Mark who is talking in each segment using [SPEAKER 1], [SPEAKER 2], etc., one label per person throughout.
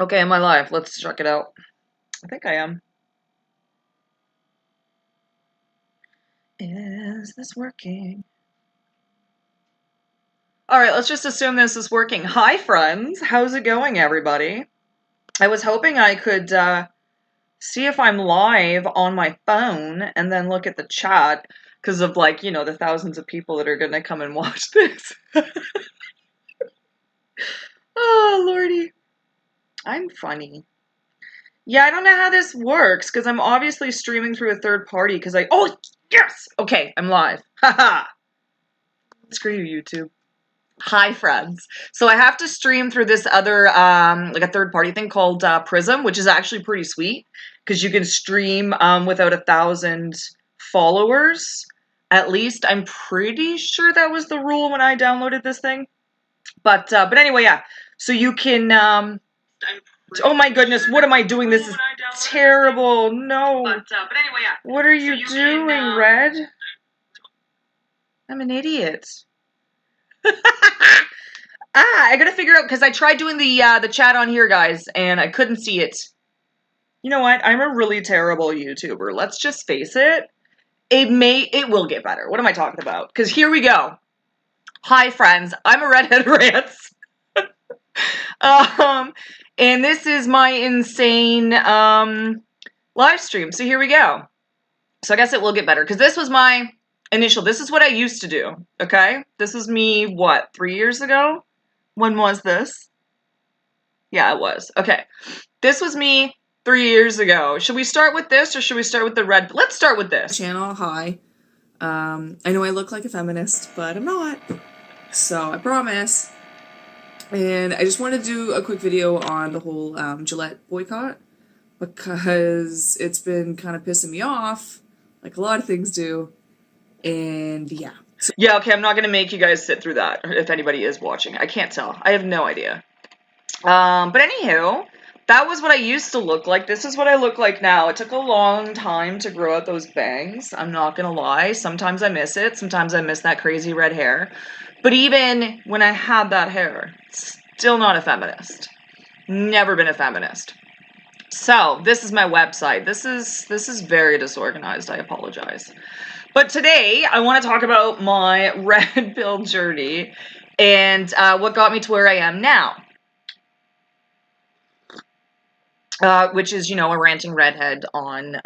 [SPEAKER 1] Okay, am I live? Let's check it out. I think I am. Is this working? Alright, let's just assume this is working. Hi, friends. How's it going, everybody? I was hoping I could see if I'm live on my phone and then look at the chat because of, like, you know, the thousands of people that are going to come and watch this. Oh, lordy. I'm funny. Yeah, I don't know how this works because I'm obviously streaming through a third party because oh, yes! Okay, I'm live. Haha. Screw you, YouTube. Hi, friends. So I have to stream through this other, like a third-party thing called Prism, which is actually pretty sweet because you can stream without 1,000 followers. At least I'm pretty sure that was the rule when I downloaded this thing. But anyway, yeah. So you can. Oh my goodness! What am I doing? This is terrible. No. But anyway, yeah. What are you doing, Red? I'm an idiot. I gotta figure out, because I tried doing the chat on here, guys, and I couldn't see it. You know what? I'm a really terrible YouTuber. Let's just face it. It will get better. What am I talking about? Because here we go. Hi, friends. I'm a redhead rants. And this is my insane live stream. So here we go. So I guess it will get better, because this was my initial. This is what I used to do. Okay, this was me. What, 3 years ago? When was this? Yeah, it was. Okay. This was me 3 years ago. Should we start with this or should we start with the red? Let's start with this.
[SPEAKER 2] Channel, hi. I know I look like a feminist, but I'm not. So I promise. And I just wanted to do a quick video on the whole Gillette boycott because it's been kind of pissing me off, like a lot of things do. And yeah.
[SPEAKER 1] Yeah, okay, I'm not going to make you guys sit through that if anybody is watching. I can't tell. I have no idea. But anywho, that was what I used to look like. This is what I look like now. It took a long time to grow out those bangs. I'm not going to lie. Sometimes I miss it. Sometimes I miss that crazy red hair. But even when I had that hair, still not a feminist. Never been a feminist. So, this is my website. This is very disorganized. I apologize. But today, I want to talk about my red pill journey and what got me to where I am now. Which is, you know, a ranting redhead on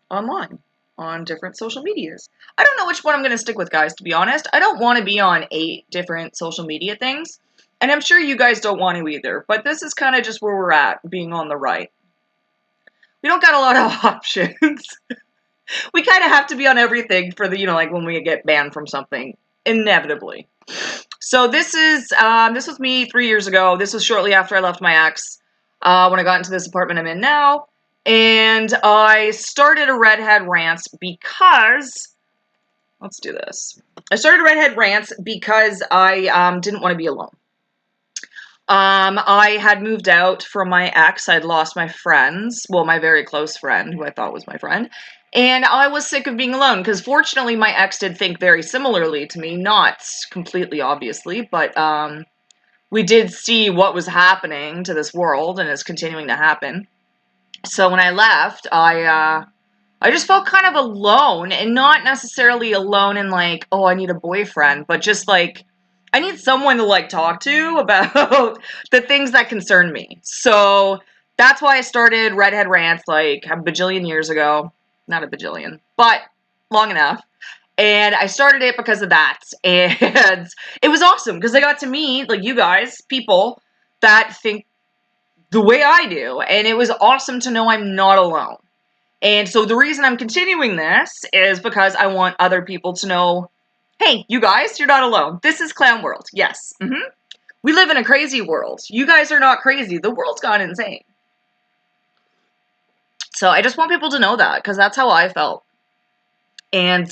[SPEAKER 1] online, on different social medias. I don't know which one I'm going to stick with, guys, to be honest. I don't want to be on 8 different social media things, and I'm sure you guys don't want to either, but this is kind of just where we're at, being on the right. We don't got a lot of options. We kind of have to be on everything for the, you know, like when we get banned from something, inevitably. So this was me 3 years ago. This was shortly after I left my ex, when I got into this apartment I'm in now. And I started a redhead rants because, let's do this. I started a redhead rants because I didn't want to be alone. I had moved out from my ex. I'd lost my friends. Well, my very close friend, who I thought was my friend. And I was sick of being alone, because fortunately my ex did think very similarly to me. Not completely, obviously, but we did see what was happening to this world and is continuing to happen. So when I left, I just felt kind of alone, and not necessarily alone in like, oh, I need a boyfriend, but just like, I need someone to like talk to about the things that concern me. So that's why I started Redhead Rants like a bajillion years ago. Not a bajillion, but long enough. And I started it because of that. And it was awesome because I got to meet, like, you guys, people that think the way I do. And it was awesome to know I'm not alone. And so the reason I'm continuing this is because I want other people to know, hey, you guys, you're not alone. This is Clown World. Yes. We live in a crazy world. You guys are not crazy. The world's gone insane. So I just want people to know that, because that's how I felt. And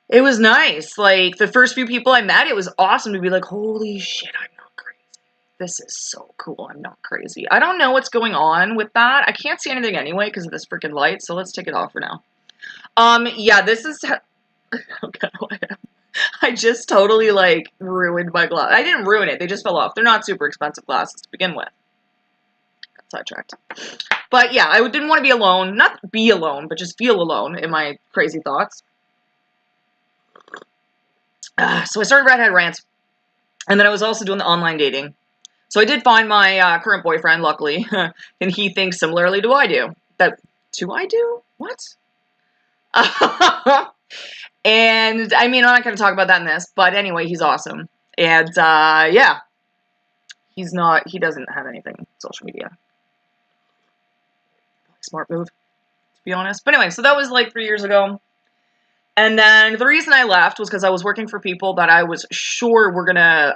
[SPEAKER 1] it was nice. Like, the first few people I met, it was awesome to be like, holy shit, I'm not crazy. This is so cool. I'm not crazy. I don't know what's going on with that. I can't see anything anyway because of this freaking light, so let's take it off for now. Yeah, this is... Okay, I just totally, like, ruined my glass. I didn't ruin it. They just fell off. They're not super expensive glasses to begin with. sidetracked. But yeah, I didn't want to be alone. Not be alone, but just feel alone in my crazy thoughts. So I started Redhead Rants. And then I was also doing the online dating. So I did find my current boyfriend, luckily. And he thinks similarly to I do. Do I do? What? And, I mean, I'm not going to talk about that in this. But anyway, he's awesome. And, yeah. He doesn't have anything social media. Smart move, to be honest. But anyway, so that was like 3 years ago. And then the reason I left was because I was working for people that I was sure were gonna,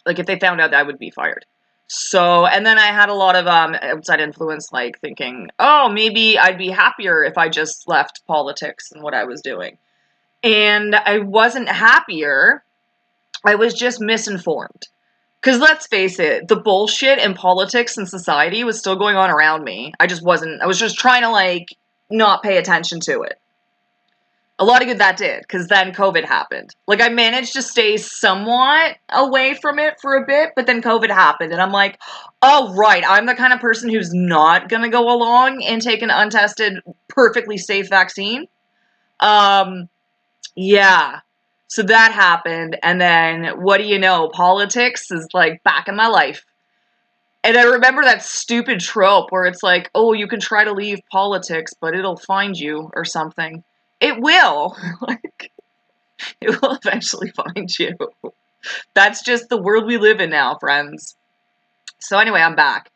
[SPEAKER 1] like, if they found out, I would be fired. So, and then I had a lot of outside influence, like thinking, oh, maybe I'd be happier if I just left politics and what I was doing. And I wasn't happier. I was just misinformed. Because let's face it, the bullshit in politics and society was still going on around me. I was just trying to, like, not pay attention to it. A lot of good that did, because then COVID happened. Like, I managed to stay somewhat away from it for a bit, but then COVID happened, and I'm like, oh, right, I'm the kind of person who's not gonna go along and take an untested, perfectly safe vaccine. Yeah. So that happened, and then, what do you know, politics is, like, back in my life. And I remember that stupid trope where it's like, oh, you can try to leave politics, but it'll find you, or something. It will. Like, it will eventually find you. That's just the world we live in now, friends. So anyway, I'm back.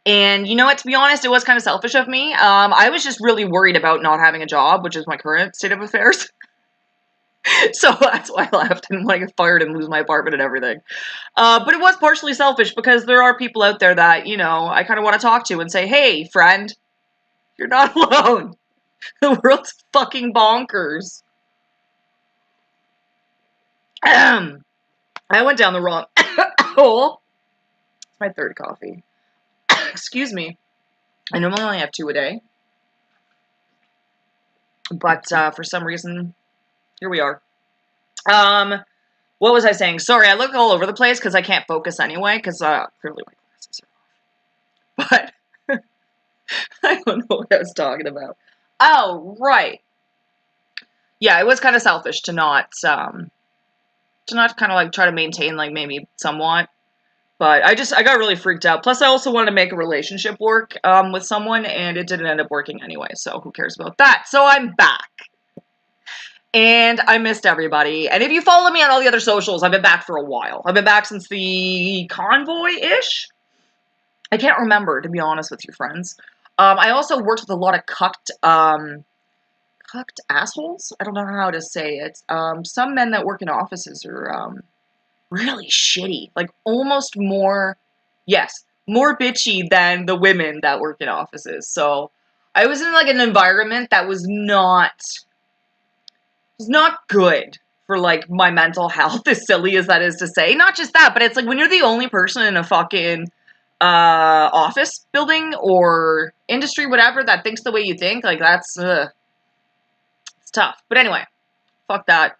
[SPEAKER 1] And you know what, to be honest, it was kind of selfish of me. I was just really worried about not having a job, which is my current state of affairs. So that's why I left and want to get fired and lose my apartment and everything. But it was partially selfish because there are people out there that, you know, I kind of want to talk to and say, hey, friend, you're not alone. The world's fucking bonkers. I went down the wrong hole. It's my third coffee. Excuse me. I normally only have 2 a day. But for some reason, here we are. What was I saying? Sorry, I look all over the place because I can't focus anyway, because clearly my glasses are off. But I don't know what I was talking about. Oh, right. Yeah, it was kind of selfish to not kind of like try to maintain like maybe somewhat. But I got really freaked out. Plus, I also wanted to make a relationship work with someone, and it didn't end up working anyway, so who cares about that? So I'm back. And I missed everybody. And if you follow me on all the other socials, I've been back for a while. I've been back since the convoy-ish. I can't remember, to be honest with you, friends. I also worked with a lot of cucked assholes? I don't know how to say it. Some men that work in offices are really shitty. Like, almost more bitchy than the women that work in offices. So, I was in, like, an environment that was not good for, like, my mental health, as silly as that is to say. Not just that, but it's like, when you're the only person in a fucking office building or industry, whatever, that thinks the way you think, like, that's, it's tough. But anyway, fuck that.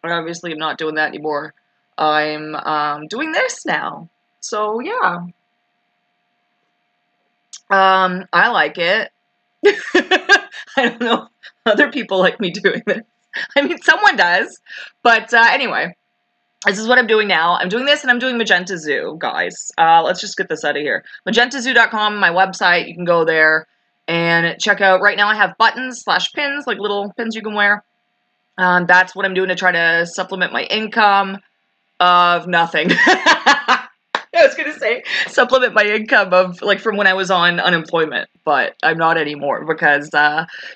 [SPEAKER 1] I obviously am not doing that anymore. I'm doing this now. So, yeah. I like it. I don't know if other people like me doing this. I mean, someone does. But anyway, this is what I'm doing now. I'm doing this and I'm doing Magenta Zoo, guys. Let's just get this out of here. MagentaZoo.com, my website. You can go there and check out. Right now I have buttons/pins, like little pins you can wear. That's what I'm doing to try to supplement my income of nothing. I was going to say supplement my income of, like, from when I was on unemployment, but I'm not anymore because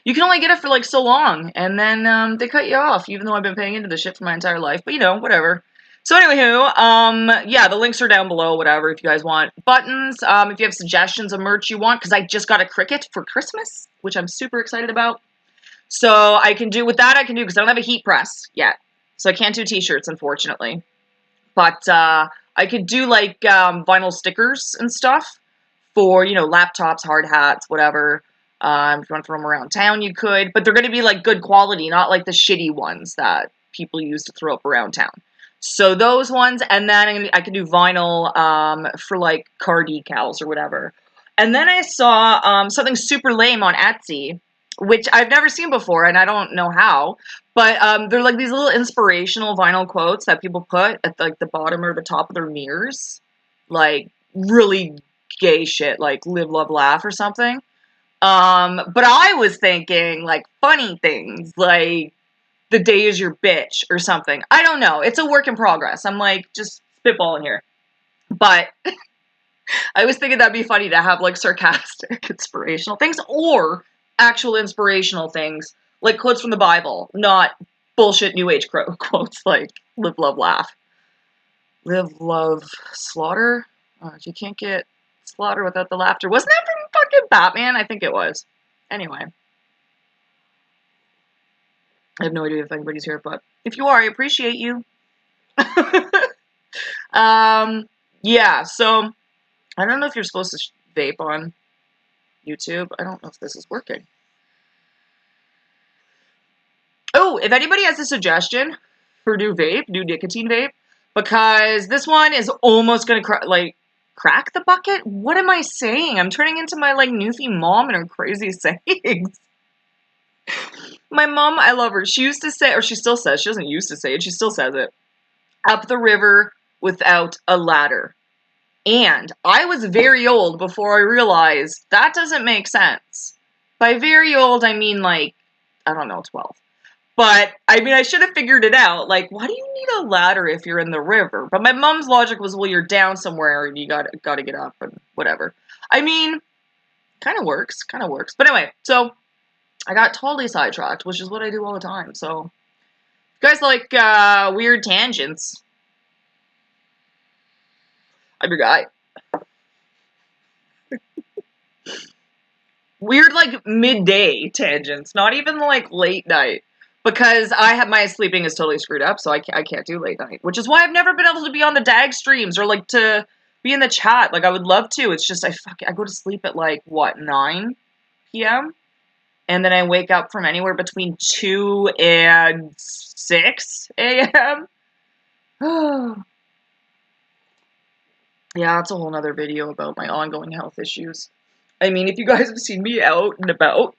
[SPEAKER 1] you can only get it for, like, so long, and then they cut you off, even though I've been paying into this shit for my entire life, but, you know, whatever. So, anywho, yeah, the links are down below, whatever, if you guys want buttons, if you have suggestions of merch you want, because I just got a Cricut for Christmas, which I'm super excited about. So, I can do, because I don't have a heat press yet, so I can't do t-shirts, unfortunately. But, I could do, like, vinyl stickers and stuff for, you know, laptops, hard hats, whatever. If you want to throw them around town, you could. But they're going to be, like, good quality, not, like, the shitty ones that people use to throw up around town. So those ones, and then I can do vinyl for like car decals or whatever. And then I saw something super lame on Etsy, which I've never seen before, and I don't know how. But they're like these little inspirational vinyl quotes that people put at like the bottom or the top of their mirrors, like really gay shit, like live, love, laugh or something. But I was thinking like funny things, like the day is your bitch or something. I don't know. It's a work in progress. I'm like just spitballing here. But I was thinking that'd be funny to have like sarcastic, inspirational things or actual inspirational things, like quotes from the Bible, not bullshit new age quotes like live, love, laugh. Live, love, slaughter? You can't get slaughter without the laughter. Wasn't that from fucking Batman? I think it was. Anyway. I have no idea if anybody's here, but if you are, I appreciate you. Yeah, so I don't know if you're supposed to vape on YouTube. I don't know if this is working. Oh, if anybody has a suggestion for new vape, new nicotine vape, because this one is almost gonna crack the bucket. What am I saying? I'm turning into my like newfie mom and her crazy sayings. My mom, I love her. She used to say, or she still says, she doesn't used to say it, she still says it, up the river without a ladder. And I was very old before I realized that doesn't make sense. By very old, I mean like, I don't know, 12. But, I mean, I should have figured it out. Like, why do you need a ladder if you're in the river? But my mom's logic was, well, you're down somewhere and you gotta get up and whatever. I mean, kind of works. But anyway, so I got totally sidetracked, which is what I do all the time. So, if you guys like weird tangents, I'm your guy. Weird, like, midday tangents, not even, like, late night. Because my sleeping is totally screwed up, so I can't do late night. Which is why I've never been able to be on the DAG streams or, like, to be in the chat. Like, I would love to. It's just, I go to sleep at, like, what, 9 p.m.? And then I wake up from anywhere between 2 and 6 a.m. Yeah, that's a whole nother video about my ongoing health issues. I mean, if you guys have seen me out and about,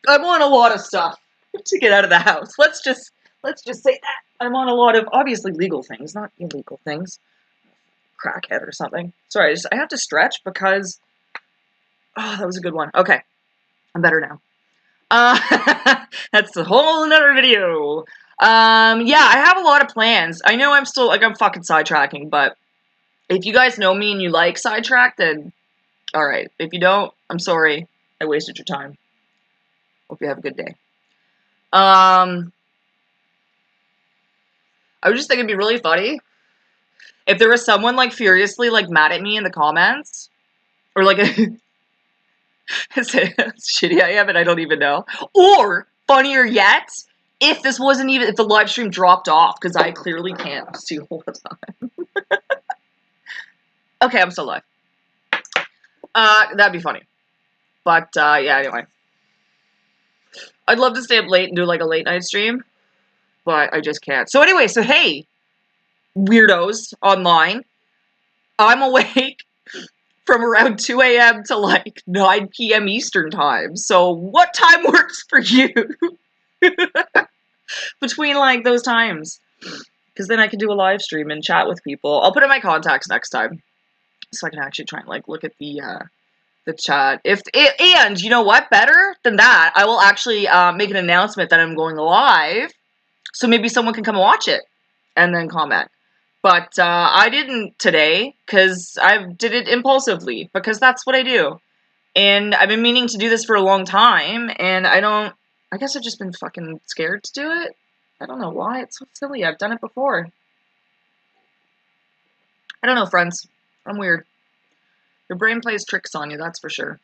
[SPEAKER 1] I'm on a lot of stuff to get out of the house. Let's just say that. I'm on a lot of, obviously, legal things, not illegal things. Crackhead or something. Sorry, I have to stretch because, oh, that was a good one. Okay, I'm better now. That's a whole nother video. Yeah, I have a lot of plans. I know I'm still, like, I'm fucking sidetracking, but if you guys know me and you like sidetrack, then alright. If you don't, I'm sorry. I wasted your time. Hope you have a good day. I was just thinking it'd be really funny if there was someone, like, furiously, like, mad at me in the comments. Or, like, say how shitty I am and I don't even know. Or, funnier yet, if the live stream dropped off, because I clearly can't see all the time. Okay, I'm still live. That'd be funny. But, yeah, anyway. I'd love to stay up late and do, like, a late night stream, but I just can't. So anyway, so hey, weirdos online, I'm awake from around 2 a.m. to, like, 9 p.m. Eastern time. So what time works for you? Between, like, those times. Because then I can do a live stream and chat with people. I'll put in my contacts next time, so I can actually try and, like, look at the chat. And you know what? Better than that, I will actually make an announcement that I'm going live, so maybe someone can come and watch it and then comment. But I didn't today because I did it impulsively because that's what I do. And I've been meaning to do this for a long time, and I guess I've just been fucking scared to do it. I don't know why. It's so silly. I've done it before. I don't know, friends. I'm weird. Your brain plays tricks on you, that's for sure.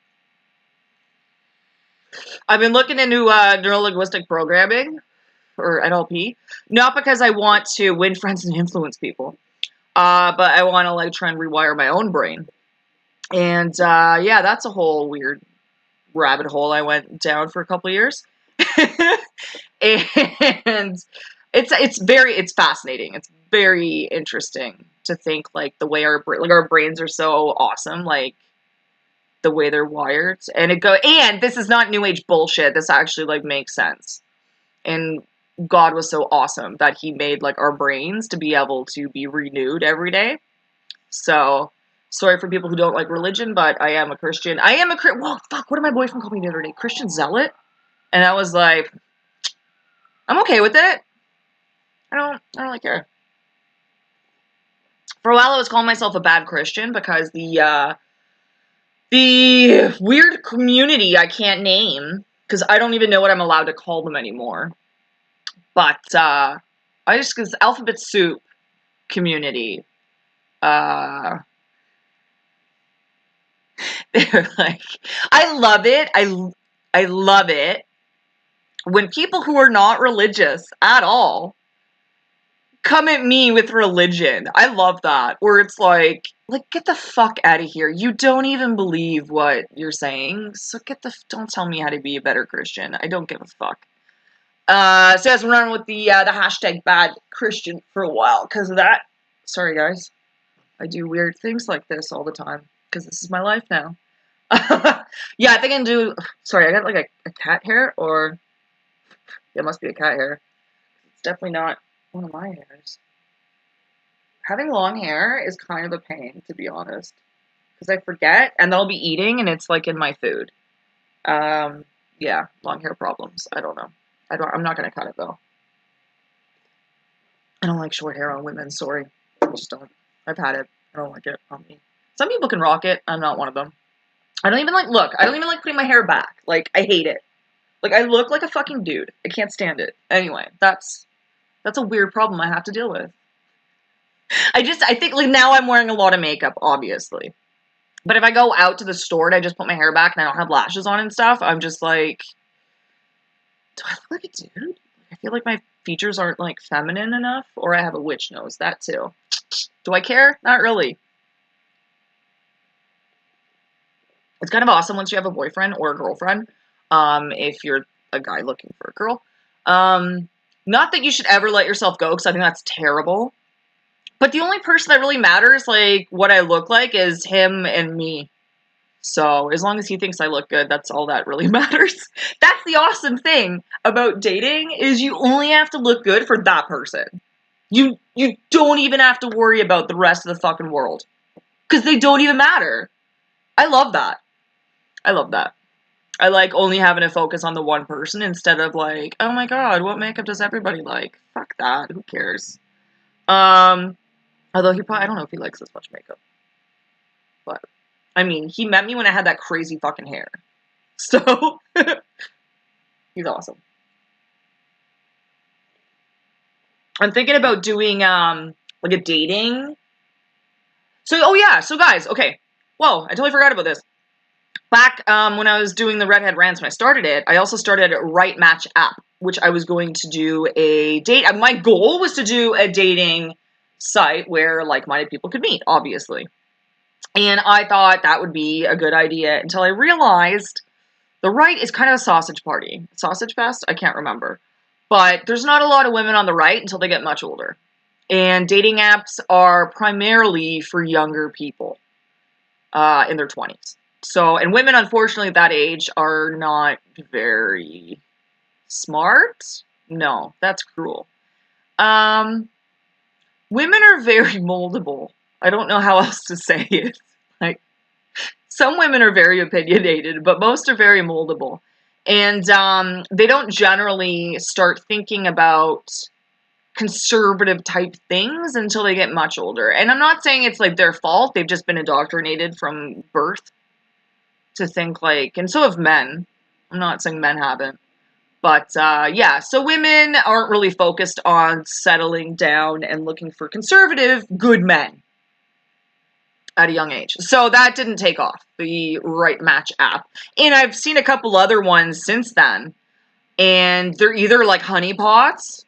[SPEAKER 1] I've been looking into neuro-linguistic programming, or NLP, not because I want to win friends and influence people, but I want to, like, try and rewire my own brain. And, yeah, that's a whole weird rabbit hole I went down for a couple years. And it's fascinating. It's very interesting to think, like, the way our brains are so awesome, like, the way they're wired. And this is not new age bullshit. This actually, like, makes sense. And God was so awesome that he made, like, our brains to be able to be renewed every day. So, sorry for people who don't like religion, but I am a Christian. Whoa, fuck, what did my boyfriend call me the other day? Christian zealot? And I was like, I'm okay with it. I don't really care. For a while, I was calling myself a bad Christian because the weird community I can't name, because I don't even know what I'm allowed to call them anymore. But because Alphabet Soup community, they're like, I love it. I love it when people who are not religious at all come at me with religion. I love that. Where it's like, get the fuck out of here. You don't even believe what you're saying. So don't tell me how to be a better Christian. I don't give a fuck. So I was running with the hashtag bad Christian for a while because of that. Sorry guys. I do weird things like this all the time because this is my life now. Yeah, I think I can do, sorry, I got like a cat hair, or it must be a cat hair. It's definitely not one of my hairs. Having long hair is kind of a pain, to be honest, because I forget, and then I'll be eating, and it's like in my food. Yeah, long hair problems. I don't know. I'm not gonna cut it though. I don't like short hair on women. Sorry, I just don't. I've had it. I don't like it on me. Some people can rock it. I'm not one of them. I don't even like putting my hair back. Like, I hate it. Like, I look like a fucking dude. I can't stand it. Anyway, that's a weird problem I have to deal with. I think, like, now I'm wearing a lot of makeup, obviously. But if I go out to the store and I just put my hair back and I don't have lashes on and stuff, I'm just like, do I look like a dude? I feel like my features aren't, like, feminine enough, or I have a witch nose. That, too. Do I care? Not really. It's kind of awesome once you have a boyfriend or a girlfriend, if you're a guy looking for a girl. Not that you should ever let yourself go, because I think that's terrible. But the only person that really matters, like, what I look like, is him and me. So, as long as he thinks I look good, that's all that really matters. That's the awesome thing about dating, is you only have to look good for that person. You don't even have to worry about the rest of the fucking world. Because they don't even matter. I love that. I love that. I like only having to focus on the one person instead of like, oh my god, what makeup does everybody like? Fuck that. Who cares? Although I don't know if he likes this much makeup. But, I mean, he met me when I had that crazy fucking hair. So, he's awesome. I'm thinking about doing, like a dating. So, oh yeah, so guys, okay. Whoa, I totally forgot about this. Back when I was doing the Redhead Rants, when I started it, I also started a Right Match app, which I was going to do a date. My goal was to do a dating site where like-minded people could meet, obviously. And I thought that would be a good idea until I realized the right is kind of a sausage party. Sausage fest? I can't remember. But there's not a lot of women on the right until they get much older. And dating apps are primarily for younger people in their 20s. So, and women, unfortunately, at that age are not very smart. No, that's cruel. Women are very moldable. I don't know how else to say it. Like, some women are very opinionated, but most are very moldable. And they don't generally start thinking about conservative type things until they get much older. And I'm not saying it's like their fault. They've just been indoctrinated from birth to think like, and so have men. I'm not saying men haven't. But yeah, so women aren't really focused on settling down and looking for conservative, good men at a young age. So that didn't take off, the Right Match app. And I've seen a couple other ones since then. And they're either like honeypots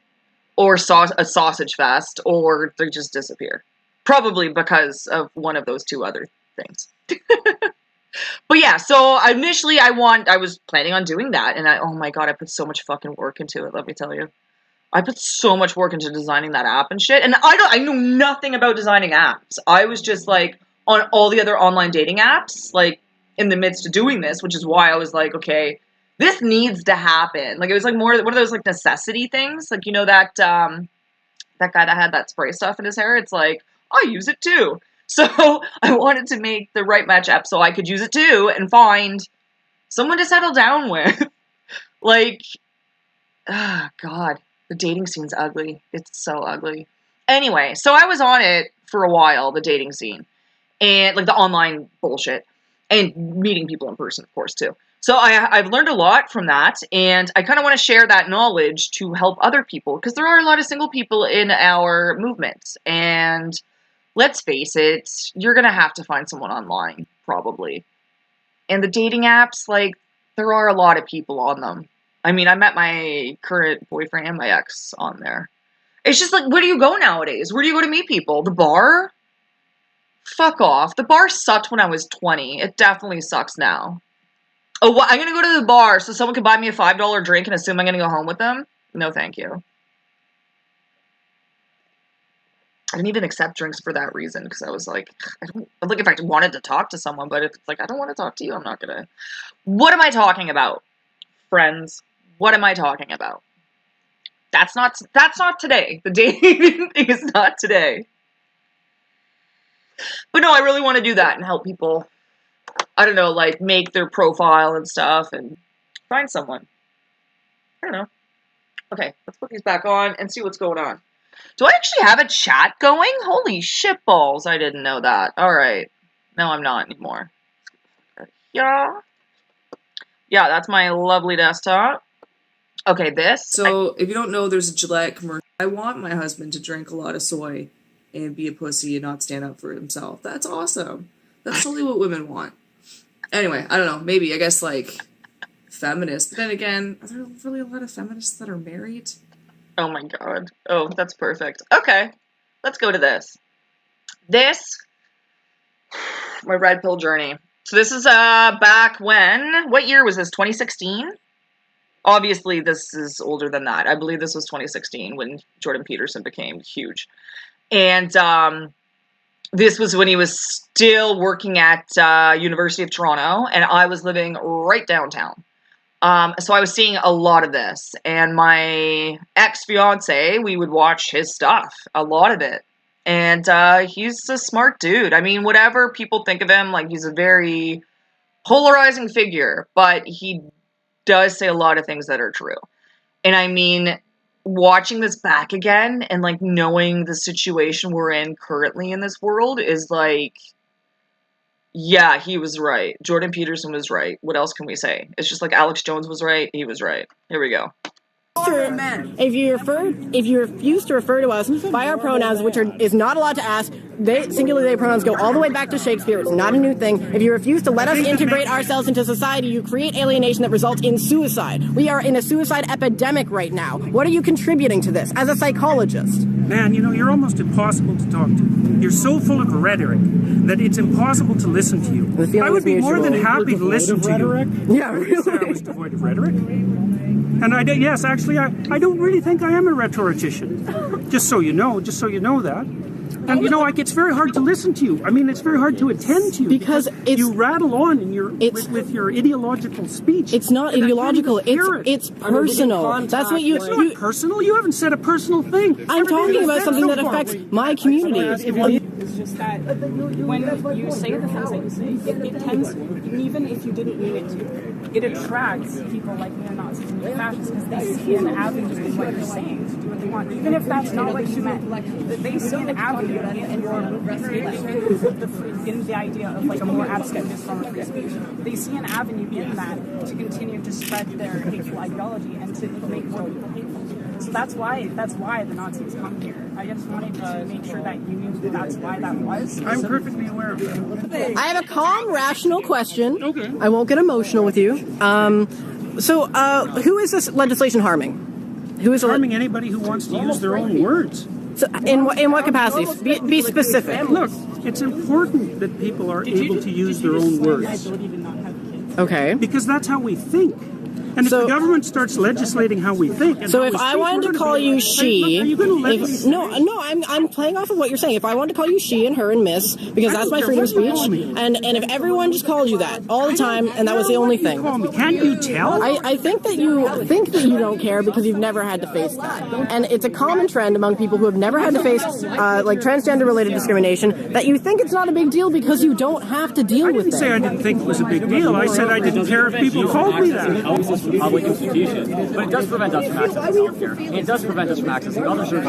[SPEAKER 1] or a sausage fest, or they just disappear. Probably because of one of those two other things. But yeah, so initially I was planning on doing that, and oh my god, I put so much fucking work into it, let me tell you. I put so much work into designing that app and shit. And I knew nothing about designing apps. I was just like on all the other online dating apps, like in the midst of doing this, which is why I was like, okay, this needs to happen. Like it was like more one of those like necessity things. Like, you know, that that guy that had that spray stuff in his hair, it's like, I use it too. So I wanted to make the right match app so I could use it too and find someone to settle down with. Like, ah, God, the dating scene's ugly. It's so ugly. Anyway, so I was on it for a while, the dating scene, and like the online bullshit, and meeting people in person, of course, too. So I've learned a lot from that, and I kind of want to share that knowledge to help other people, because there are a lot of single people in our movement, and let's face it, you're going to have to find someone online, probably. And the dating apps, like, there are a lot of people on them. I mean, I met my current boyfriend and my ex on there. It's just like, where do you go nowadays? Where do you go to meet people? The bar? Fuck off. The bar sucked when I was 20. It definitely sucks now. Oh, what? I'm going to go to the bar so someone can buy me a $5 drink and assume I'm going to go home with them? No, thank you. I didn't even accept drinks for that reason, because I was like, I don't, like, if I wanted to talk to someone, but if it's like, I don't want to talk to you, I'm not going to. What am I talking about, friends? What am I talking about? That's not today. The dating thing is not today. But no, I really want to do that and help people, I don't know, like, make their profile and stuff and find someone. I don't know. Okay, let's put these back on and see what's going on. Do I actually have a chat going? Holy shitballs, I didn't know that. Alright. No, I'm not anymore. Yeah. Yeah, that's my lovely desktop. Okay, this.
[SPEAKER 2] So, if you don't know, there's a Gillette commercial. I want my husband to drink a lot of soy and be a pussy and not stand up for himself. That's awesome. That's totally what women want. Anyway, I don't know. Maybe, I guess, like, feminist. But then again, are there really a lot of feminists that are married?
[SPEAKER 1] Oh my god. Oh, that's perfect. Okay. Let's go to this. This, my red pill journey. So this is back when, what year was this? 2016? Obviously, this is older than that. I believe this was 2016 when Jordan Peterson became huge. And this was when he was still working at University of Toronto, and I was living right downtown. So I was seeing a lot of this, and my ex-fiance, we would watch his stuff, a lot of it. And he's a smart dude. I mean, whatever people think of him, like, he's a very polarizing figure, but he does say a lot of things that are true. And I mean, watching this back again and, like, knowing the situation we're in currently in this world is like, yeah, he was right. Jordan Peterson was right. What else can we say? It's just like Alex Jones was right. He was right. Here we go.
[SPEAKER 3] If you refuse to refer to us by our pronouns, which is not allowed to ask, singular they pronouns go all the way back to Shakespeare. It's not a new thing. If you refuse to let us integrate ourselves into society, you create alienation that results in suicide. We are in a suicide epidemic right now. What are you contributing to this as a psychologist?
[SPEAKER 4] Man, you know, you're almost impossible to talk to. You're so full of rhetoric that it's impossible to listen to you. I would be more than happy to listen to you.
[SPEAKER 3] Yeah, really.
[SPEAKER 4] I was devoid of rhetoric. And yes, actually, I don't really think I am a rhetorician. Just so you know that. And, you know, like, it's very hard to listen to you. I mean, it's very hard to attend to you.
[SPEAKER 3] Because
[SPEAKER 4] you rattle on in with your ideological speech.
[SPEAKER 3] It's not ideological. It's personal. That's what
[SPEAKER 4] It's not personal. You haven't said a personal thing.
[SPEAKER 3] I'm talking about something that affects my community.
[SPEAKER 5] It's just that when you say the things that you say, it tends, even if you didn't mean it to, it attracts people like neo-Nazis and fascists because they see an avenue in what you're saying to do what they want. Even if that's not what you meant, they see an avenue in the idea of, like, a more abstract form of free speech. They see an avenue in that to continue to spread their hateful ideology and to make more people hateful. So that's why the Nazis come here. I just wanted to make sure that you knew that that's why that was.
[SPEAKER 4] I'm perfectly aware of that.
[SPEAKER 3] I have a calm, rational question.
[SPEAKER 4] Okay.
[SPEAKER 3] I won't get emotional with you. So who is this legislation harming? Who is
[SPEAKER 4] harming anybody who wants to use their own words?
[SPEAKER 3] So in what capacity? Be specific.
[SPEAKER 4] Look, it's important that people are able to use their own words.
[SPEAKER 3] Okay.
[SPEAKER 4] Because that's how we think. And if the government starts legislating how we think, and
[SPEAKER 3] So
[SPEAKER 4] how
[SPEAKER 3] if
[SPEAKER 4] we
[SPEAKER 3] I
[SPEAKER 4] speak,
[SPEAKER 3] wanted
[SPEAKER 4] we're
[SPEAKER 3] to
[SPEAKER 4] gonna
[SPEAKER 3] call
[SPEAKER 4] be-
[SPEAKER 3] you
[SPEAKER 4] Hey,
[SPEAKER 3] she,
[SPEAKER 4] look, are you gonna let me
[SPEAKER 3] no, I'm playing off of what you're saying. If I wanted to call you she and her and miss, because that's my freedom of speech, and if everyone just called you that all the time, and that was the only thing.
[SPEAKER 4] Call me. Can't you tell?
[SPEAKER 3] I think that you don't care because you've never had to face that. And it's a common trend among people who have never had to face like transgender-related discrimination that you think it's not a big deal because you don't have to deal
[SPEAKER 4] I
[SPEAKER 3] with
[SPEAKER 4] didn't say I
[SPEAKER 3] it.
[SPEAKER 4] didn't think it was a big deal. I said I didn't care if people called me that.
[SPEAKER 6] Access to public institutions, but it does prevent us from accessing healthcare. And it does prevent us from accessing other services.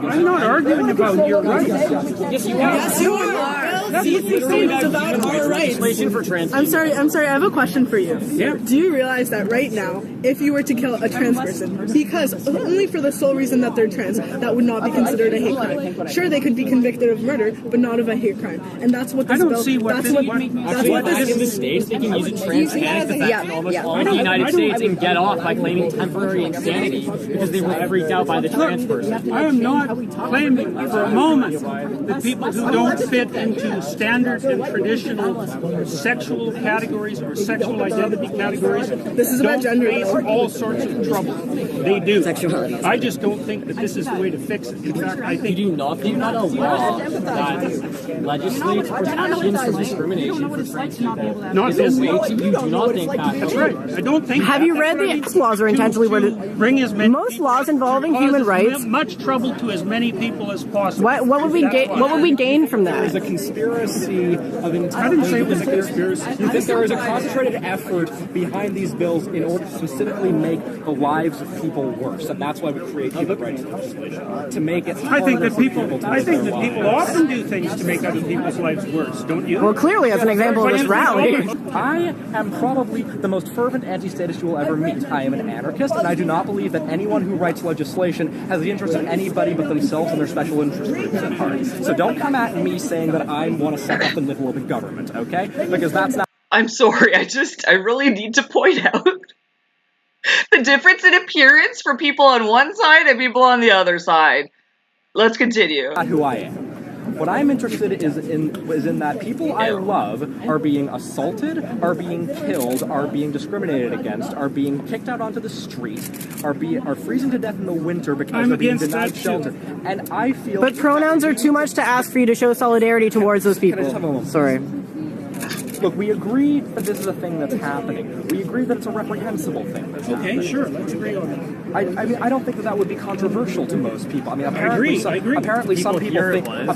[SPEAKER 4] I'm not arguing about your rights.
[SPEAKER 6] Yes, you are.
[SPEAKER 7] Yes, you are. It's about our rights.
[SPEAKER 6] Legislation for trans.
[SPEAKER 7] I'm sorry. I have a question for you.
[SPEAKER 4] Yeah.
[SPEAKER 7] Do you realize that right now, if you were to kill a trans person, because only for the sole reason that they're trans, that would not be considered a hate crime. Sure, they could be convicted of murder, but not of a hate crime. And that's what this
[SPEAKER 4] I don't
[SPEAKER 7] bill.
[SPEAKER 4] see what
[SPEAKER 7] that's
[SPEAKER 4] this-
[SPEAKER 7] what.
[SPEAKER 4] what-
[SPEAKER 7] That's what this
[SPEAKER 6] in the
[SPEAKER 7] is.
[SPEAKER 6] states, they can use a transgenic defense in almost all of the United States and get off by claiming temporary insanity because they were freaked out by the trans person.
[SPEAKER 4] I am not claiming for a moment that people who don't fit into standard and traditional sexual categories or sexual identity categories
[SPEAKER 7] This is about
[SPEAKER 4] don't
[SPEAKER 7] gender.
[SPEAKER 4] face all sorts of trouble. They do. I just don't think that this is the way to fix it. In fact, I think
[SPEAKER 6] Do you not a law that legislates protections from discrimination for trans people?
[SPEAKER 4] not
[SPEAKER 6] Is there a
[SPEAKER 4] this.
[SPEAKER 6] way to, you do not think that?
[SPEAKER 4] That's right. I don't think.
[SPEAKER 3] Have you read the X laws are intentionally worded?
[SPEAKER 4] Bring as many
[SPEAKER 3] Most laws involving
[SPEAKER 4] cause
[SPEAKER 3] human
[SPEAKER 4] as
[SPEAKER 3] rights.
[SPEAKER 4] much trouble to as many people as possible.
[SPEAKER 3] What would we gain? What would we gain from
[SPEAKER 8] There's a
[SPEAKER 3] that?
[SPEAKER 8] conspiracy of
[SPEAKER 4] I didn't say it was a
[SPEAKER 8] conspiracy. You think there is a concentrated effort behind these bills in order to specifically make the lives of people worse, and that's why we create human rights legislation to make it.
[SPEAKER 4] I think that
[SPEAKER 8] harder for
[SPEAKER 4] people.
[SPEAKER 8] to
[SPEAKER 4] I
[SPEAKER 8] live
[SPEAKER 4] think
[SPEAKER 8] their
[SPEAKER 4] that people
[SPEAKER 8] lives.
[SPEAKER 4] often do things to make other people's lives worse. Don't you?
[SPEAKER 3] Well, clearly, as an example of this rally.
[SPEAKER 8] I am probably the most fervent anti-statist you will ever meet. I am an anarchist, and I do not believe that anyone who writes legislation has the interest of anybody but themselves and their special interest groups at heart. So don't come at me saying that I want to set up and live with government, okay? Because that's not.
[SPEAKER 1] I'm sorry, I really need to point out the difference in appearance for people on one side and people on the other side. Let's continue.
[SPEAKER 8] Not who I am. What I'm interested is in that people I love are being assaulted, are being killed, are being discriminated against, are being kicked out onto the street, are freezing to death in the winter because
[SPEAKER 4] I'm
[SPEAKER 8] they're being
[SPEAKER 4] against
[SPEAKER 8] denied
[SPEAKER 4] that too.
[SPEAKER 8] shelter. And I feel.
[SPEAKER 3] But pronouns are too much to ask for you to show solidarity towards those
[SPEAKER 8] Can I just have a
[SPEAKER 3] people.
[SPEAKER 8] moment?
[SPEAKER 3] Sorry.
[SPEAKER 8] Look, we agree that this is a thing that's happening. We agree that it's a reprehensible thing that's happening.
[SPEAKER 4] Okay, sure. Let's agree on that.
[SPEAKER 8] I mean, I don't think that would be controversial to most people. I mean, apparently,
[SPEAKER 4] agree, I agree.
[SPEAKER 8] apparently some people
[SPEAKER 6] here
[SPEAKER 8] think.
[SPEAKER 6] it was,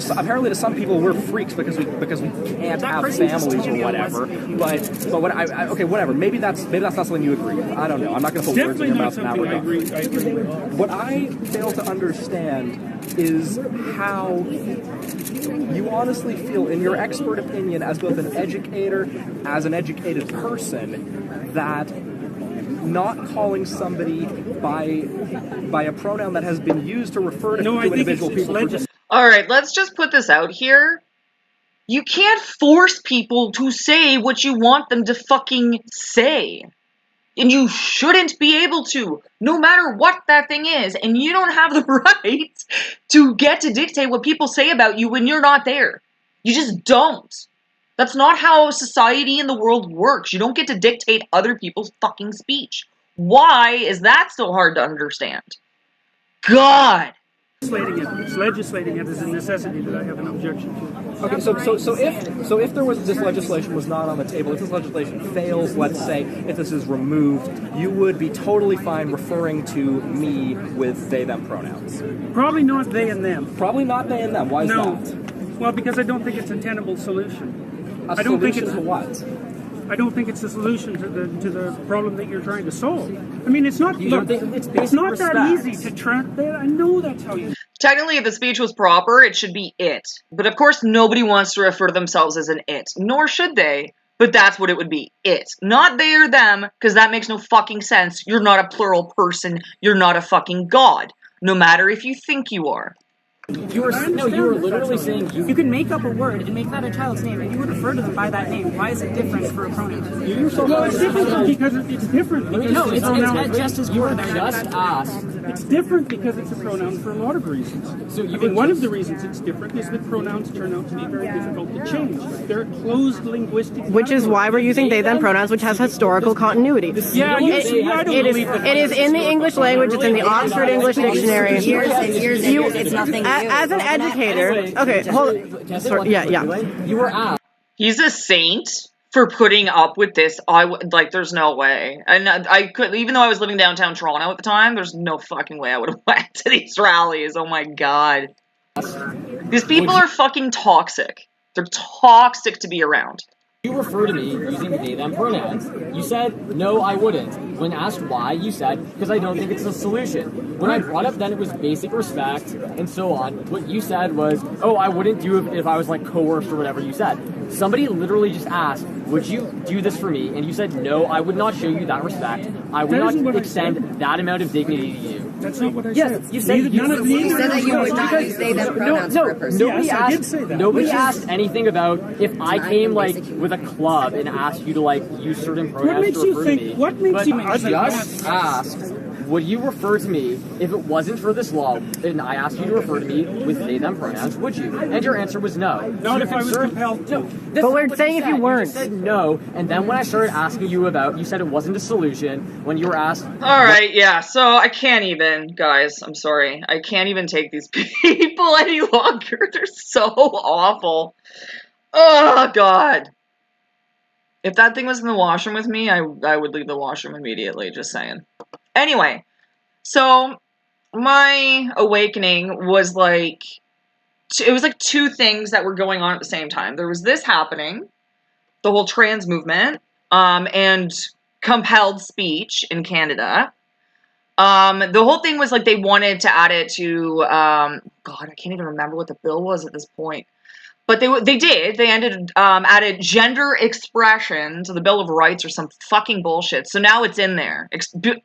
[SPEAKER 8] Apparently, to some people, we're freaks because we can't have families or whatever. But what okay, whatever. Maybe that's not something you agree with. I don't know. I'm not going to put words
[SPEAKER 4] Definitely
[SPEAKER 8] in your
[SPEAKER 4] not
[SPEAKER 8] mouth in that
[SPEAKER 4] something I
[SPEAKER 8] regard.
[SPEAKER 4] agree with.
[SPEAKER 8] What I fail to understand is how you honestly feel, in your expert opinion, as both an educator, as an educated person, that not calling somebody by a pronoun that has been used to refer to
[SPEAKER 4] No, I think
[SPEAKER 8] individual
[SPEAKER 4] it's
[SPEAKER 8] people.
[SPEAKER 4] legislative.
[SPEAKER 1] Alright, let's just put this out here. You can't force people to say what you want them to fucking say. And you shouldn't be able to, no matter what that thing is. And you don't have the right to get to dictate what people say about you when you're not there. You just don't. That's not how society in the world works. You don't get to dictate other people's fucking speech. Why is that so hard to understand? God!
[SPEAKER 4] Legislating it is a necessity that I have an objection to.
[SPEAKER 8] Okay, so if there was this legislation was not on the table, if this legislation fails, let's say, if this is removed, you would be totally fine referring to me with they them pronouns.
[SPEAKER 4] Probably not they and them.
[SPEAKER 8] Probably not they and them. Why is
[SPEAKER 4] No.
[SPEAKER 8] that?
[SPEAKER 4] Well, because I don't think it's a tenable solution.
[SPEAKER 8] A
[SPEAKER 4] I don't think
[SPEAKER 8] solution
[SPEAKER 4] it's
[SPEAKER 8] to what?
[SPEAKER 4] I don't think it's a solution to the problem that you're trying to solve. I mean, it's not. Look, it's not that easy to try. I know that's how you.
[SPEAKER 1] Technically, if the speech was proper, it should be it. But of course, nobody wants to refer to themselves as an it. Nor should they. But that's what it would be. It. Not they or them, because that makes no fucking sense. You're not a plural person. You're not a fucking god. No matter if you think you are.
[SPEAKER 5] You were literally saying you can make up a word and make that a child's name, and you would refer to them by that name. Why is it different for a pronoun?
[SPEAKER 4] Well, it's different because it's different. Because
[SPEAKER 5] No,
[SPEAKER 4] it's a pronoun.
[SPEAKER 5] just as
[SPEAKER 6] You just asked.
[SPEAKER 4] It's different because it's a pronoun for a lot of reasons.
[SPEAKER 6] So you
[SPEAKER 4] I mean, one of the reasons it's different is that pronouns turn out to be very difficult to change. They're closed linguistic.
[SPEAKER 3] Which is why we're using they them pronouns, which has historical continuity.
[SPEAKER 4] Yeah, I don't believe that.
[SPEAKER 3] It is in the English language. It's in the Oxford English Dictionary.
[SPEAKER 9] It's nothing new.
[SPEAKER 3] As an educator, okay, hold. Sorry, yeah.
[SPEAKER 6] You were asked.
[SPEAKER 1] He's a saint for putting up with this. Like, there's no way. And I could, even though I was living downtown Toronto at the time, there's no fucking way I would have went to these rallies. Oh my god. These people are fucking toxic. They're toxic to be around.
[SPEAKER 6] You refer to me using they them pronouns. You said, no, I wouldn't. When asked why, you said, because I don't think it's a solution. When I brought up then it was basic respect and so on, what you said was, oh, I wouldn't do it if I was like coerced or whatever you said. Somebody literally just asked, would you do this for me? And you said, no, I would not show you that respect. I would not extend that amount of dignity to you.
[SPEAKER 4] That's not what I
[SPEAKER 6] Yes,
[SPEAKER 4] said.
[SPEAKER 6] you said
[SPEAKER 9] You said that you would not use they them pronouns for a person.
[SPEAKER 6] Nobody
[SPEAKER 4] Yes, I did
[SPEAKER 6] asked.
[SPEAKER 4] say that.
[SPEAKER 6] Nobody asked anything about if I came like with a club and asked you to like use certain pronouns
[SPEAKER 4] What makes
[SPEAKER 6] to
[SPEAKER 4] you
[SPEAKER 6] refer
[SPEAKER 4] think?
[SPEAKER 6] to me.
[SPEAKER 4] What makes
[SPEAKER 6] But
[SPEAKER 4] you?
[SPEAKER 6] I just asked, would you refer to me if it wasn't for this law? And I asked you to refer to me with they them pronouns. Would you? And your answer was no.
[SPEAKER 4] Not if I was compelled to.
[SPEAKER 3] But we're saying if you weren't.
[SPEAKER 6] You said no, and then when I started asking you about, you said it wasn't a solution. When you were asked,
[SPEAKER 1] Alright, yeah, so I can't even, guys, I'm sorry. I can't even take these people any longer. They're so awful. Oh, God. If that thing was in the washroom with me, I would leave the washroom immediately, just saying. Anyway, so my awakening was like, it was like two things that were going on at the same time. There was this happening, the whole trans movement, and compelled speech in Canada. The whole thing was like they wanted to add it to, God, I can't even remember what the bill was at this point. But they did. They added gender expression to the Bill of Rights or some fucking bullshit. So now it's in there.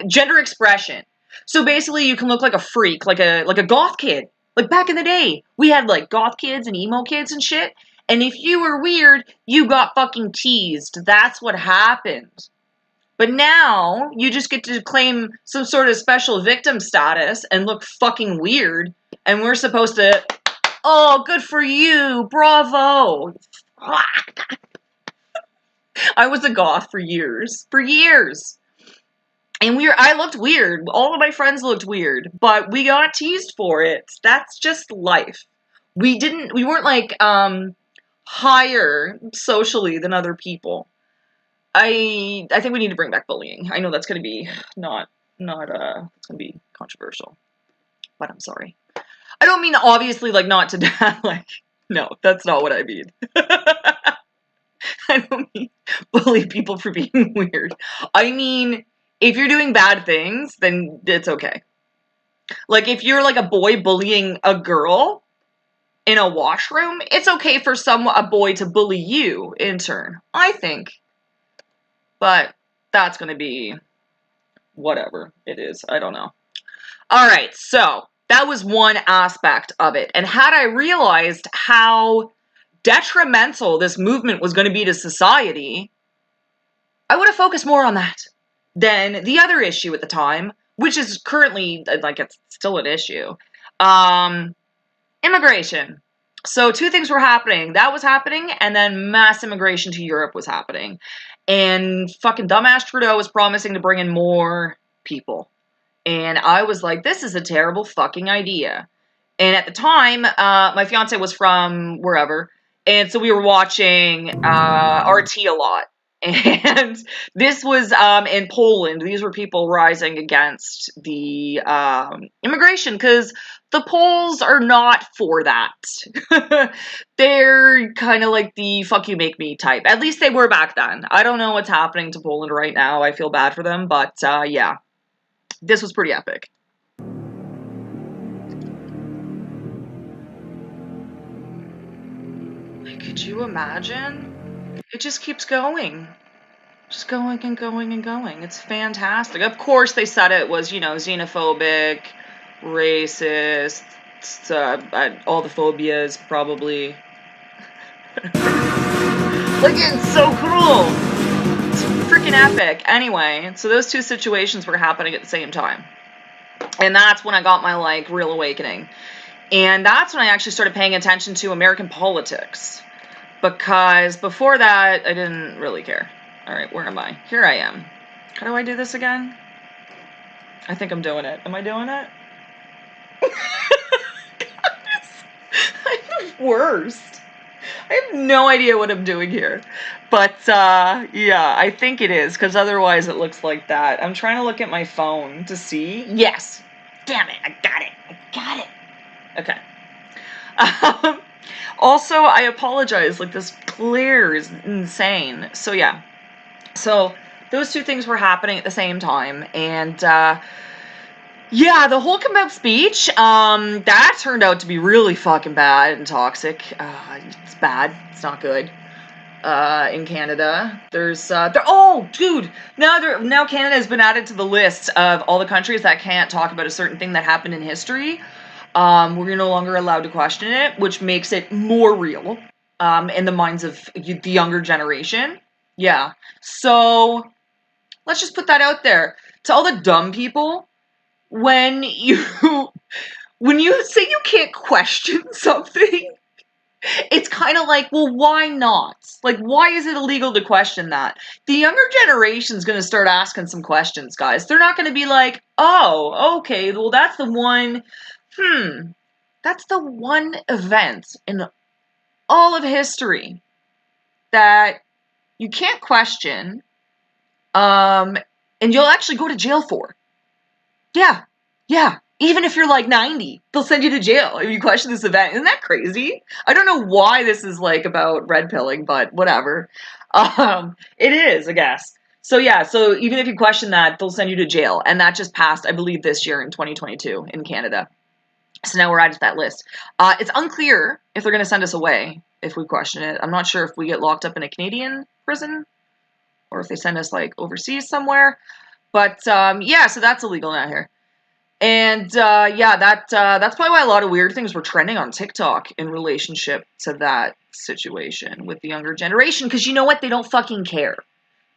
[SPEAKER 1] Gender expression. So basically you can look like a freak, like a goth kid. Like back in the day, we had like goth kids and emo kids and shit. And if you were weird, you got fucking teased. That's what happened. But now you just get to claim some sort of special victim status and look fucking weird. And we're supposed to... Oh, good for you. Bravo. I was a goth for years. For years. And I looked weird. All of my friends looked weird. But we got teased for it. That's just life. We weren't like higher socially than other people. I think we need to bring back bullying. I know that's gonna be it's gonna be controversial. But I'm sorry. I don't mean obviously like not to death, like, no, that's not what I mean. I don't mean bully people for being weird. I mean, if you're doing bad things, then it's okay. Like, if you're like a boy bullying a girl in a washroom, it's okay for a boy to bully you in turn, I think. But that's gonna be whatever it is. I don't know. Alright, so that was one aspect of it. And had I realized how detrimental this movement was going to be to society, I would have focused more on that than the other issue at the time, which is currently, like, it's still an issue. Immigration. So two things were happening. That was happening, and then mass immigration to Europe was happening. And fucking dumbass Trudeau was promising to bring in more people. And I was like, this is a terrible fucking idea. And at the time, my fiance was from wherever. And so we were watching RT a lot. And this was in Poland. These were people rising against the immigration because the Poles are not for that. They're kind of like the fuck you make me type. At least they were back then. I don't know what's happening to Poland right now. I feel bad for them. But yeah. This was pretty epic. Could you imagine? It just keeps going. Just going and going and going. It's fantastic. Of course they said it was, xenophobic, racist, all the phobias, probably. Like, it's so cool. It's freaking epic. Anyway, so those two situations were happening at the same time. And that's when I got my, like, real awakening. And that's when I actually started paying attention to American politics. because before that, I didn't really care. All right, where am I? Here I am. How do I do this again? I think I'm doing it. Am I doing it? I'm the worst. I have no idea what I'm doing here. But, yeah, I think it is, because otherwise it looks like that. I'm trying to look at my phone to see. Yes. Damn it, I got it. I got it. Okay. Also, I apologize. Like, this glare is insane. So, yeah. So, those two things were happening at the same time. And, yeah, the whole come out speech, that turned out to be really fucking bad and toxic. It's bad. It's not good. In Canada, oh, dude, now Canada has been added to the list of all the countries that can't talk about a certain thing that happened in history. We're no longer allowed to question it, which makes it more real, in the minds of the younger generation. Yeah. So, let's just put that out there. To all the dumb people, when you say you can't question something, it's kind of like, well, why not? Like, why is it illegal to question that? The younger generation's going to start asking some questions, guys. They're not going to be like, oh, okay, well, that's the one event in all of history that you can't question, and you'll actually go to jail for. Yeah. Even if you're like 90, they'll send you to jail if you question this event. Isn't that crazy? I don't know why this is like about red pilling, but whatever. It is, I guess. So yeah, so even if you question that, they'll send you to jail. And that just passed, I believe, this year in 2022 in Canada. So now we're added to that list. It's unclear if they're going to send us away if we question it. I'm not sure if we get locked up in a Canadian prison or if they send us like overseas somewhere. But yeah, so that's illegal now here. And yeah, that's probably why a lot of weird things were trending on TikTok in relationship to that situation with the younger generation. Because you know what? They don't fucking care.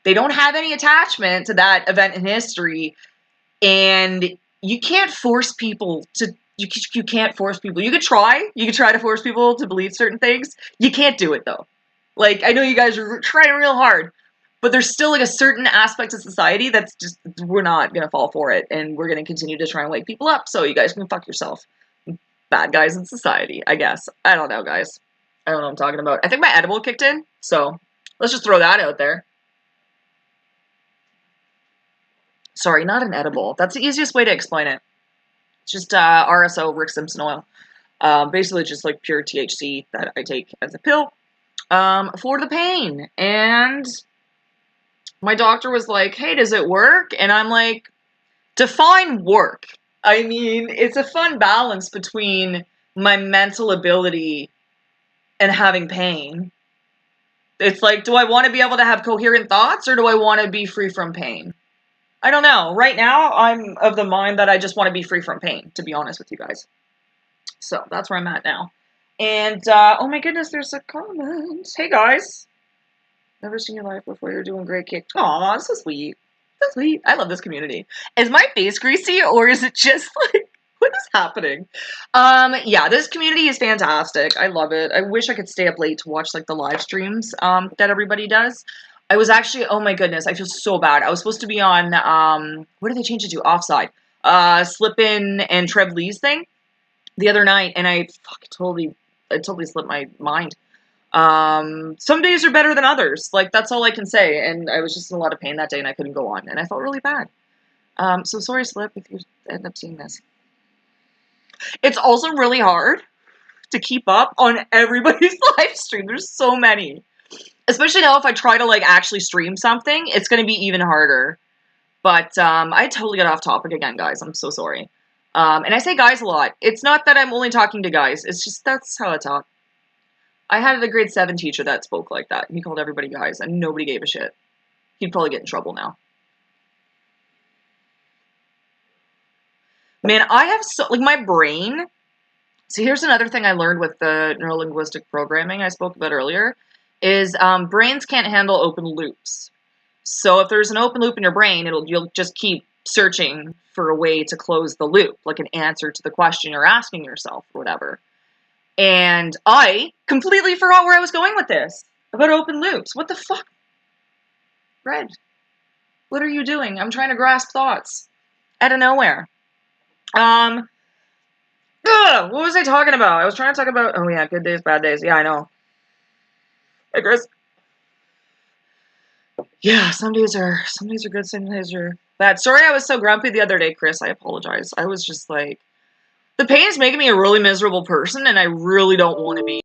[SPEAKER 1] They don't have any attachment to that event in history. And you can't force people to... You can't force people. You could try. You could try to force people to believe certain things. You can't do it, though. Like, I know you guys are trying real hard. But there's still like a certain aspect of society that's just, we're not going to fall for it. And we're going to continue to try and wake people up. So you guys can fuck yourself. Bad guys in society, I guess. I don't know, guys. I don't know what I'm talking about. I think my edible kicked in. So let's just throw that out there. Sorry, not an edible. That's the easiest way to explain it. It's just RSO, Rick Simpson oil. Basically just like pure THC that I take as a pill for the pain. And... my doctor was like, hey, does it work? And I'm like, define work. I mean, it's a fun balance between my mental ability and having pain. It's like, do I want to be able to have coherent thoughts or do I want to be free from pain? I don't know. Right now, I'm of the mind that I just want to be free from pain, to be honest with you guys. So that's where I'm at now. And, oh my goodness, there's a comment. Hey, guys. Never seen your life before. You're doing great, Kick. Aw, so sweet. So sweet. I love this community. Is my face greasy or is it just like, what is happening? Yeah, this community is fantastic. I love it. I wish I could stay up late to watch like the live streams that everybody does. I was actually, oh my goodness, I feel so bad. I was supposed to be on, what did they change it to? Offside. Slip-In and Trev Lee's thing the other night, and I totally slipped my mind. Some days are better than others. Like, that's all I can say. And I was just in a lot of pain that day and I couldn't go on. And I felt really bad. So sorry, Slip, if you end up seeing this. It's also really hard to keep up on everybody's live stream. There's so many. Especially now if I try to, like, actually stream something, it's going to be even harder. But, I totally got off topic again, guys. I'm so sorry. And I say guys a lot. It's not that I'm only talking to guys. It's just that's how I talk. I had a grade 7 teacher that spoke like that. He called everybody guys, and nobody gave a shit. He'd probably get in trouble now. Man, I have so... like, my brain... See, here's another thing I learned with the neurolinguistic programming I spoke about earlier, is brains can't handle open loops. So if there's an open loop in your brain, you'll just keep searching for a way to close the loop, like an answer to the question you're asking yourself, or whatever. And I completely forgot where I was going with this. About open loops. What the fuck? Red. What are you doing? I'm trying to grasp thoughts. Out of nowhere. What was I talking about? I was trying to talk about, oh yeah, good days, bad days. Yeah, I know. Hey, Chris. Yeah, some days are good, some days are bad. Sorry I was so grumpy the other day, Chris. I apologize. I was just like, the pain is making me a really miserable person, and I really don't want to be.